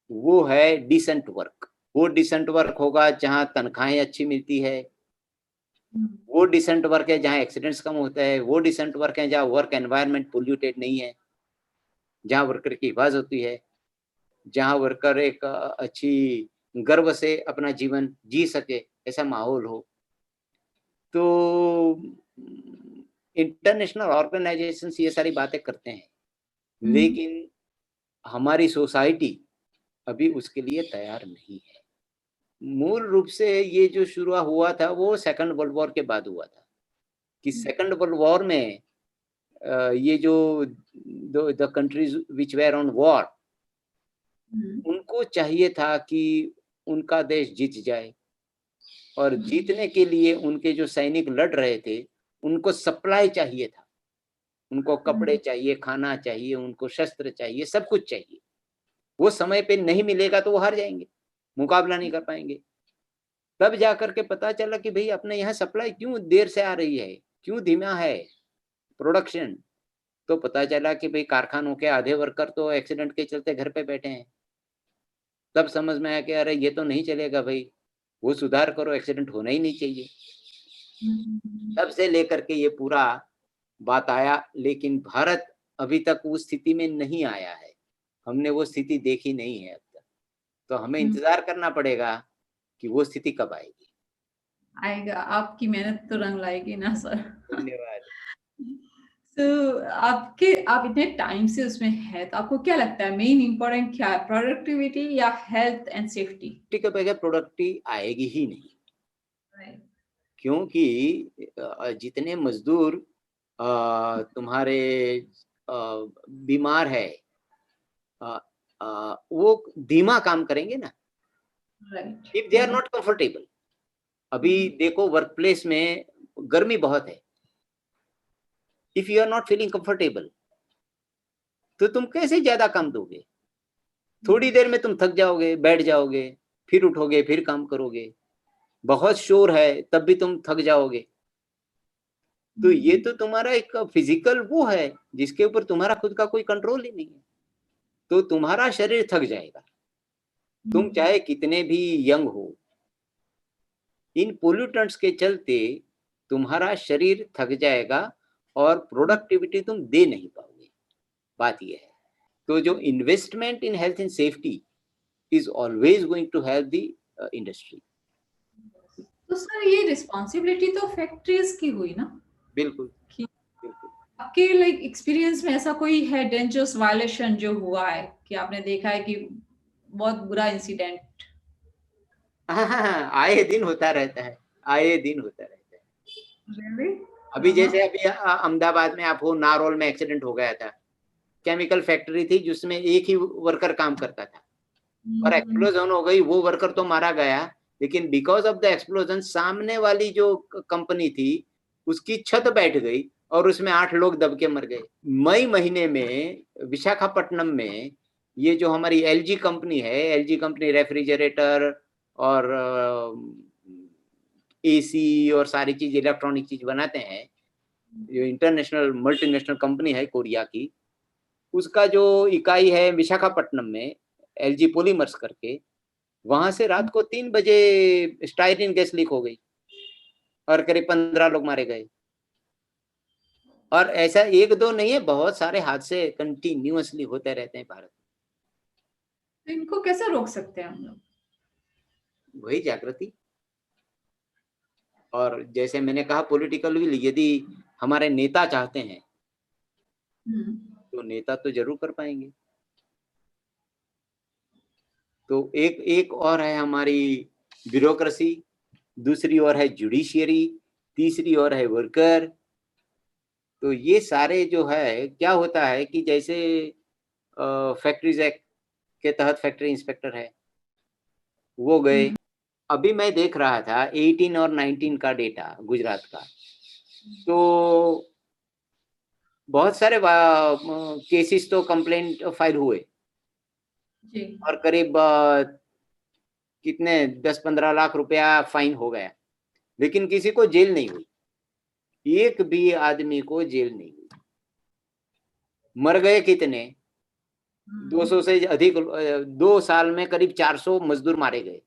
वो है डिसेंट वर्क। वो डिसेंट वर्क होगा जहां तनख्वाहें अच्छी मिलती है, वो डिसेंट वर्क है जहां एक्सीडेंट्स कम होता है, वो डिसेंट वर्क है जहां वर्क एनवायरनमेंट पोल्यूटेड नहीं है, जहां वर्कर की हिफाजत होती है, जहां वर्कर एक अच्छी गर्व से अपना जीवन जी सके, ऐसा माहौल हो। तो इंटरनेशनल ऑर्गेनाइजेशन ये सारी बातें करते हैं, लेकिन हमारी सोसाइटी अभी उसके लिए तैयार नहीं है। मूल रूप से ये जो शुरू हुआ था वो सेकंड वर्ल्ड वॉर के बाद हुआ था, कि सेकंड वर्ल्ड वॉर में ये जो the countries which where on war, उनको चाहिए था कि उनका देश जीत जाए, और जीतने के लिए उनके जो सैनिक लड़ रहे थे उनको सप्लाई चाहिए था, उनको कपड़े चाहिए, खाना चाहिए, उनको शस्त्र चाहिए, सब कुछ चाहिए। वो समय पे नहीं मिलेगा तो वो हार जाएंगे, मुकाबला नहीं कर पाएंगे। तब जाकर के पता चला कि भाई अपने यहाँ सप्लाई क्यों देर से आ रही है, क्यों धीमा है प्रोडक्शन। तो पता चला कि भाई कारखानों के आधे वर्कर तो एक्सीडेंट के चलते घर पे बैठे हैं। तब समझ में आया कि अरे ये तो नहीं चलेगा भाई, वो सुधार करो, एक्सीडेंट होना ही नहीं चाहिए। तब से लेकर के ये पूरा बात आया, लेकिन भारत अभी तक उस स्थिति में नहीं आया है, हमने वो स्थिति देखी नहीं है अब तक। तो हमें इंतजार करना पड़ेगा कि वो स्थिति कब आएगी। आएगा, आपकी मेहनत तो रंग लाएगी ना सर। धन्यवाद। तो आप इतने टाइम से उसमें है, तो आपको क्या लगता है मेन इंपॉर्टेंट क्या है, प्रोडक्टिविटी या हेल्थ एंड सेफ्टी? के बगैर प्रोडक्टिविटी आएगी ही नहीं, क्योंकि जितने मजदूर तुम्हारे बीमार है, वो धीमा काम करेंगे ना, if they are not comfortable. अभी देखो वर्क प्लेस में गर्मी बहुत है, if you are not feeling comfortable तो तुम कैसे ज्यादा काम दोगे? थोड़ी देर में तुम थक जाओगे, बैठ जाओगे, फिर उठोगे, फिर काम करोगे। बहुत शोर है तब भी तुम थक जाओगे। तो ये तो तुम्हारा एक फिजिकल वो है जिसके ऊपर तुम्हारा खुद का कोई कंट्रोल ही नहीं है, तो तुम्हारा शरीर थक जाएगा, तुम चाहे कितने भी यंग हो। इन पोल्यूटेंट्स के चलते तुम्हारा शरीर थक जाएगा और प्रोडक्टिविटी तुम दे नहीं पाओगे। बात यह है। तो जो investment in health and safety is always going to help the industry. तो सर ये रिस्पॉन्सिबिलिटी तो फैक्ट्रीज की हुई ना? बिल्कुल कि बिल्कुल। आपके लाइक एक्सपीरियंस में ऐसा कोई है डेंजरस वायलेशन जो हुआ है कि आपने देखा है कि बहुत बुरा इंसिडेंट? हाँ हाँ हाँ, आए दिन होता रहता है, आए दिन होता रहता है। रियली? अभी जैसे अभी अहमदाबाद में आप हो, नारोल में एक्सीडेंट हो गया था। केमिकल फैक्ट्री थी जिसमें एक ही वर्कर काम करता था और एक्सप्लोजन हो गई, वो वर्कर तो मारा गया, लेकिन बिकॉज ऑफ द एक्सप्लोजन सामने वाली जो कंपनी थी उसकी छत बैठ गई और उसमें 8 लोग दब के मर गए। मई महीने में विशाखापट्टनम में ये जो हमारी एलजी कंपनी है, एलजी कंपनी रेफ्रिजरेटर और एसी और सारी चीज इलेक्ट्रॉनिक चीज बनाते हैं, जो इंटरनेशनल मल्टीनेशनल कंपनी है कोरिया की, उसका जो इकाई है विशाखापट्टनम में, एलजी पॉलीमर्स करके, वहां से रात को 3 बजे स्टाइरिन गैस लीक हो गई और करीब 15 लोग मारे गए। और ऐसा एक दो नहीं है, बहुत सारे हादसे कंटिन्यूअसली होते रहते हैं भारत तो इनको कैसे रोक सकते हैं हम लोग? में। वही जागृति, और जैसे मैंने कहा पॉलिटिकल विल, यदि हमारे नेता चाहते हैं तो नेता तो जरूर कर पाएंगे। तो एक एक और है हमारी ब्यूरोक्रेसी, दूसरी ओर है जुडिशियरी, तीसरी ओर है वर्कर। तो ये सारे जो है, क्या होता है कि जैसे फैक्ट्रीज एक्ट के तहत फैक्ट्री इंस्पेक्टर है, वो गए। अभी मैं देख रहा था 18 और 19 का डेटा गुजरात का, तो बहुत सारे केसेस तो कंप्लेंट फाइल हुए जी। और करीब कितने 10-15 लाख रुपया फाइन हो गया, लेकिन किसी को जेल नहीं हुई, एक भी आदमी को जेल नहीं हुई। मर गए कितने, 200 से अधिक, 2 साल में करीब 400 मजदूर मारे गए,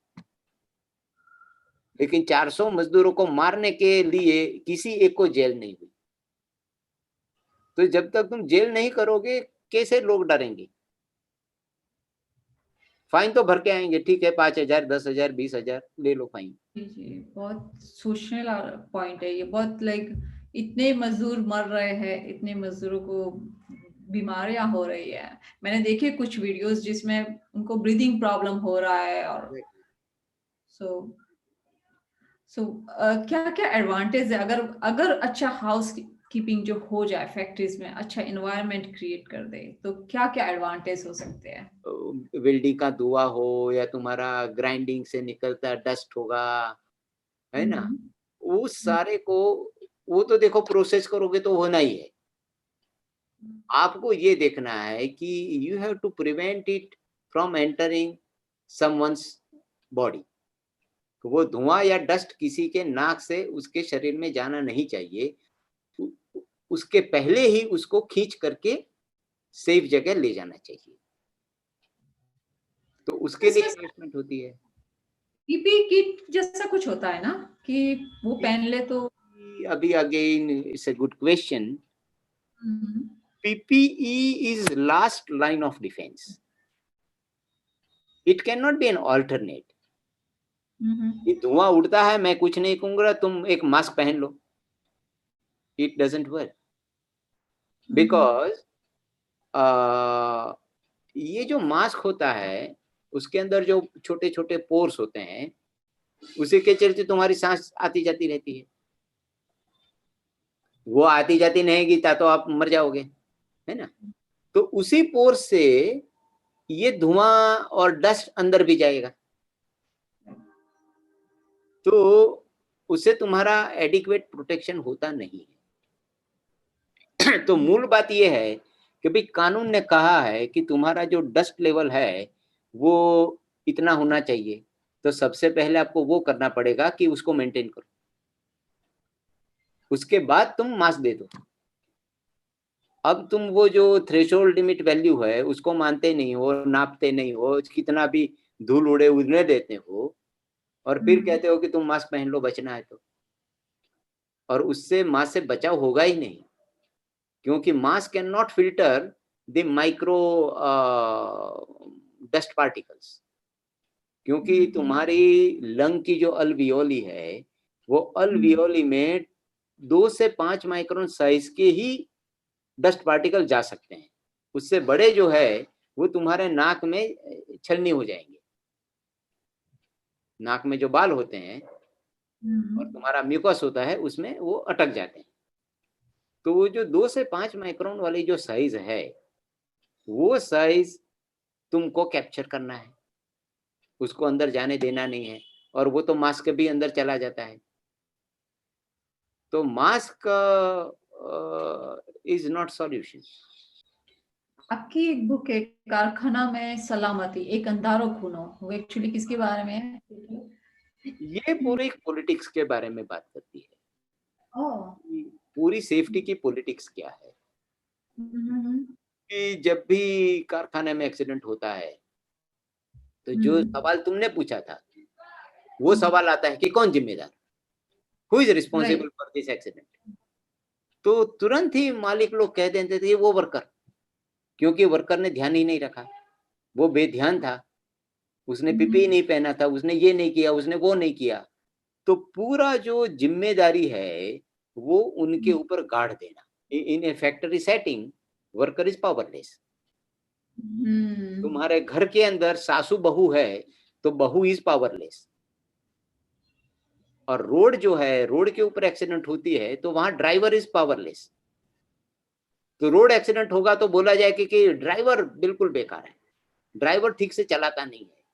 लेकिन 400 मजदूरों को मारने के लिए किसी एक को जेल नहीं हुई। तो जब तक तुम जेल नहीं करोगे कैसे लोग डरेंगे? फाइन तो भर के आएंगे, ठीक है 5,000, 10,000, 20,000 ले लो फाइन। जी जी, बहुत सोचने वाला पॉइंट है ये। बहुत लाइक इतने मजदूर मर रहे हैं, इतने मजदूरों को बीमारियां हो रही है। मैंने देखे कुछ वीडियोस जिसमें उनको ब्रीदिंग प्रॉब्लम हो रहा है। और सो सो क्या क्या एडवांटेज है अगर अगर अच्छा हाउस कीपिंग जो हो जाए फैक्ट्रीज में, अच्छा इन्वायरमेंट क्रिएट कर दे, तो क्या क्या एडवांटेज हो सकते हैं? वेल्डिंग का धुआं हो या तुम्हारा ग्राइंडिंग से निकलता डस्ट होगा, है ना, उस सारे को, वो तो देखो प्रोसेस करोगे तो होना ही है। आपको ये देखना है कि you have to prevent it from entering someone's body. वो धुआं या डस्ट किसी के नाक से उसके शरीर में जाना नहीं चाहिए। उसके पहले ही उसको खींच करके सेफ जगह ले जाना चाहिए, तो उसके लिए इसमें इन्वेस्टमेंट होती है। पीपी किट जैसा कुछ होता है ना कि वो पहन ले तो? अभी again it's a good question. PPE is last line of defense. It cannot be an alternate. ये धुआं उड़ता है, मैं कुछ नहीं कहूंगा, तुम एक मास्क पहन लो, इट डजंट वर्क, बिकॉज ये जो मास्क होता है उसके अंदर जो छोटे छोटे पोर्स होते हैं, उसी के चलते तुम्हारी सांस आती जाती रहती है। वो आती जाती नहीं तो आप मर जाओगे, है ना। तो उसी पोर्स से ये धुआं और डस्ट अंदर भी जाएगा, तो उससे तुम्हारा एडिक्वेट प्रोटेक्शन होता नहीं है। तो मूल बात यह है कि भाई कानून ने कहा है कि तुम्हारा जो डस्ट लेवल है वो इतना होना चाहिए, तो सबसे पहले आपको वो करना पड़ेगा कि उसको मेंटेन करो, उसके बाद तुम मास्क दे दो। अब तुम वो जो थ्रेशोल्ड लिमिट वैल्यू है उसको मानते नहीं हो, नापते नहीं हो, कितना भी धूल उड़े उड़ने देते हो, और फिर कहते हो कि तुम मास्क पहन लो बचना है तो, और उससे मास्क से बचाव होगा ही नहीं, क्योंकि mask can not filter the micro dust particles. क्योंकि तुम्हारी लंग की जो अल्वियोली है, वो अल्वियोली में 2 से 5 माइक्रोन साइज के ही डस्ट पार्टिकल जा सकते हैं। उससे बड़े जो है वो तुम्हारे नाक में छलनी हो जाएंगे। नाक में जो बाल होते हैं और तुम्हारा म्यूकस होता है उसमें वो अटक जाते हैं। तो वो जो 2 से 5 माइक्रोन वाली जो साइज है वो साइज तुमको कैप्चर करना है, उसको अंदर जाने देना नहीं है। और वो तो मास्क भी अंदर चला जाता है। तो मास्क इज नॉट सॉल्यूशन। आपकी एक बुक है कारखाना में सलामती एक अंधारो खूनो, वो एक्चुअली किसके बारे में है? ये पूरी पॉलिटिक्स के बारे में बात करती है। ओह, पूरी सेफ्टी की पॉलिटिक्स क्या है हम्म, कि जब भी कारखाने में एक्सीडेंट होता है तो जो सवाल तुमने पूछा था वो सवाल आता है कि कौन जिम्मेदार, who is responsible for this accident. तो तुरंत ही मालिक लोग कह देते थे वो वर्कर, क्योंकि वर्कर ने ध्यान ही नहीं रखा, वो बेध्यान था, उसने पीपीई नहीं पहना था, उसने ये नहीं किया, उसने वो नहीं किया। तो पूरा जो जिम्मेदारी है वो उनके ऊपर गाड़ देना। In a factory setting worker is powerless. तुम्हारे घर के अंदर सासू बहू है तो बहू इज पावरलेस। और रोड जो है, रोड के ऊपर एक्सीडेंट होती है तो वहां ड्राइवर इज पावरलेस। तो रोड एक्सीडेंट होगा तो बोला जाए कि ड्राइवर बिल्कुल बेकार है, ड्राइवर ठीक से चलाता नहीं है।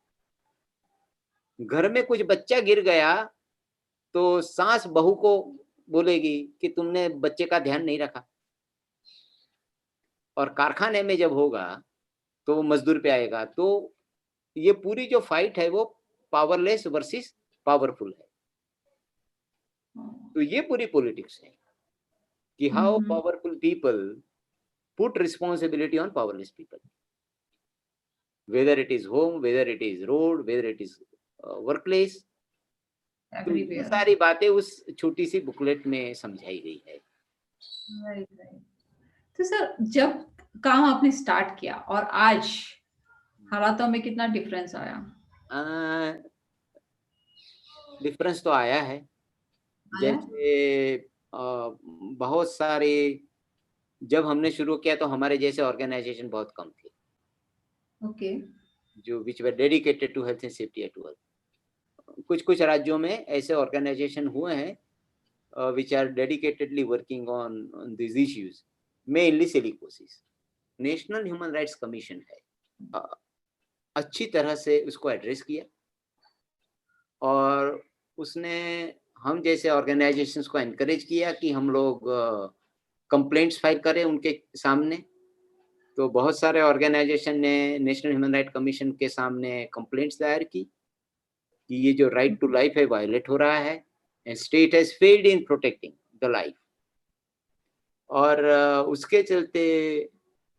घर में कुछ बच्चा गिर गया तो सास बहू को बोलेगी कि तुमने बच्चे का ध्यान नहीं रखा। और कारखाने में जब होगा तो वो मजदूर पे आएगा। तो ये पूरी जो फाइट है वो पावरलेस वर्सेस पावरफुल है। तो ये पूरी पॉलिटिक्स है कि how powerful people put responsibility on powerless people, whether it is home, whether it is road, whether it is workplace। तो ये सारी बातें उस छोटी सी बुकलेट में समझाई गई है। तो सर जब काम आपने स्टार्ट किया और आज हालातों में कितना डिफरेंस आया? डिफरेंस तो आया है। जैसे बहुत सारे, जब हमने शुरू किया तो हमारे जैसे ऑर्गेनाइजेशन बहुत कम थे। ओके। जो which were dedicated to health and safety at work. कुछ कुछ राज्यों में ऐसे ऑर्गेनाइजेशन हुए हैं which are dedicatedly working on this issues, mainly silicosis. National human rights commission है, अच्छी तरह से उसको एड्रेस किया और उसने हम जैसे ऑर्गेनाइजेशंस को एनकरेज किया कि हम लोग कंप्लेंट्स फाइल करें उनके सामने। तो बहुत सारे ऑर्गेनाइजेशन ने नेशनल ह्यूमन राइट कमीशन के सामने कंप्लेंट्स दायर की कि ये जो राइट टू लाइफ है वायलेट हो रहा है and state has failed in protecting the life. और उसके चलते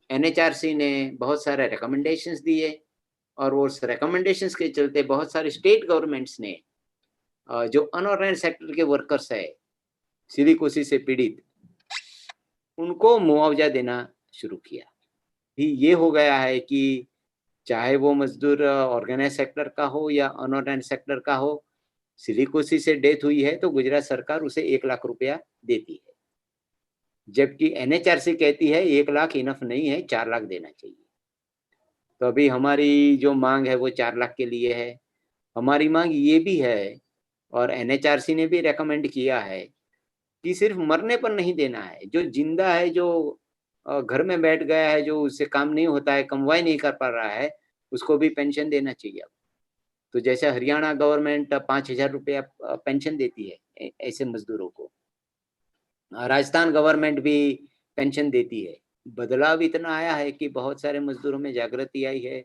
एनएचआरसी ने बहुत सारे रिकमेंडेशंस दिए और वो रिकमेंडेशंस के चलते बहुत सारे स्टेट गवर्नमेंट्स ने जो अनऑर्गेनाइज्ड सेक्टर के वर्कर्स है सिलिकोसिस से पीड़ित, उनको मुआवजा देना शुरू किया। ये हो गया है कि चाहे वो मजदूर ऑर्गेनाइज सेक्टर का हो या अनऑर्गेनाइज सेक्टर का हो, सिलिकोसिस से डेथ हुई है तो गुजरात सरकार उसे 1 लाख रुपया देती है, जबकि एनएचआरसी कहती है 1 लाख इनफ नहीं है, 4 लाख देना चाहिए। तो अभी हमारी जो मांग है वो 4 लाख के लिए है। हमारी मांग ये भी है और एनएचआरसी ने भी रेकमेंड किया है कि सिर्फ मरने पर नहीं देना है, जो जिंदा है, जो घर में बैठ गया है, जो उससे काम नहीं होता है, कमवाई नहीं कर पा रहा है, उसको भी पेंशन देना चाहिए। तो जैसे हरियाणा गवर्नमेंट 5,000 रुपया पेंशन देती है ऐसे मजदूरों को, राजस्थान गवर्नमेंट भी पेंशन देती है। बदलाव इतना आया है कि बहुत सारे मजदूरों में जागृति आई है।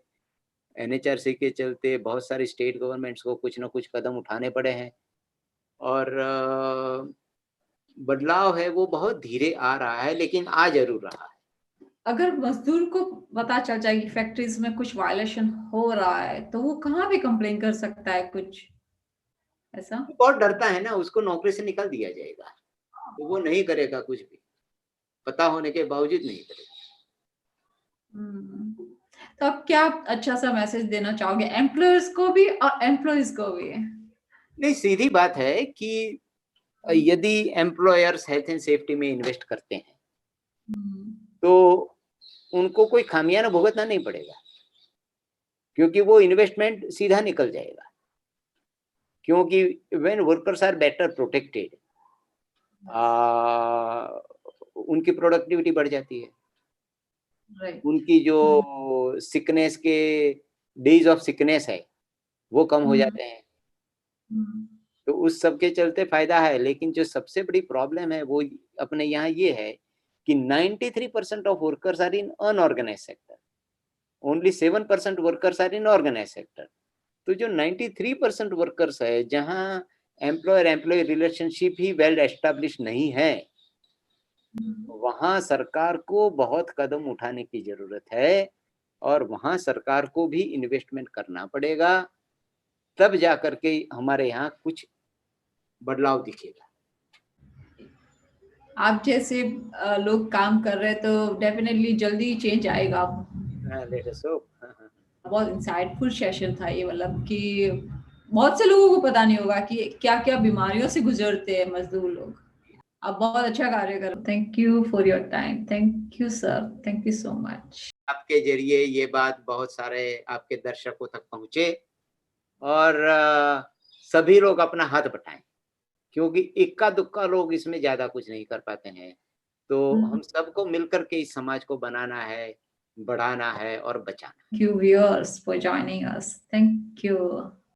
एनएचआरसी के चलते बहुत सारे स्टेट गवर्नमेंट्स को कुछ ना कुछ कदम उठाने पड़े हैं और बदलाव है वो बहुत धीरे आ रहा है लेकिन आ जरूर रहा है। अगर मजदूर को पता चल जाए कि फैक्ट्रीज में कुछ वायलेशन हो रहा है तो वो कहाँ पे कंप्लेन कर सकता है? कुछ ऐसा बहुत डरता है ना, उसको नौकरी से निकाल दिया जाएगा तो वो नहीं करेगा, कुछ भी पता होने के बावजूद नहीं करेगा। तो आप क्या अच्छा सा मैसेज देना चाहोगे एम्प्लॉयर्स को भी और एम्प्लॉयज को भी? नहीं, सीधी बात है कि यदि एम्प्लॉयर्स हेल्थ एंड सेफ्टी में इन्वेस्ट करते हैं हम्म, तो उनको कोई खामियाना भुगतना नहीं पड़ेगा, क्योंकि वो इन्वेस्टमेंट सीधा निकल जाएगा। क्योंकि when workers are better protected, उनकी प्रोडक्टिविटी बढ़ जाती है, right. उनकी जो सिकनेस के डेज ऑफ सिकनेस है वो कम हो जाते हैं। हम्म, तो उस सब के चलते फायदा है। लेकिन जो सबसे बड़ी प्रॉब्लम है वो अपने यहाँ ये है कि 93% of workers are in unorganised sector, only 7% workers are in organised sector. तो जो 93% वर्कर्स है, जहाँ एम्प्लॉयर एम्प्लॉय रिलेशनशिप ही वेल एस्टेब्लिश नहीं है, वहां सरकार को बहुत कदम उठाने की जरूरत है और वहां सरकार को भी इन्वेस्टमेंट करना पड़ेगा, तब जा करके हमारे यहाँ कुछ बदलाव दिखेगा। आप जैसे लोग काम कर रहे हैं तो डेफिनेटली जल्दी चेंज आएगा। Let us hope. बहुत इंसाइटफुल सेशन था ये, मतलब कि बहुत से लोगों को पता नहीं होगा कि क्या क्या बीमारियों से गुजरते हैं मजदूर लोग। आप बहुत अच्छा कार्य कर रहे हो। Thank you for your time. Thank you sir, thank you so much. आपके जरिए ये बात बहुत सारे आपके दर्शकों तक पहुंचे और सभी लोग अपना हाथ बटाएं, क्योंकि इक्का दुक्का लोग इसमें ज्यादा कुछ नहीं कर पाते हैं। तो हम सबको मिलकर के इस समाज को बनाना है, बढ़ाना है और बचाना। Thank you viewers for joining us. Thank you.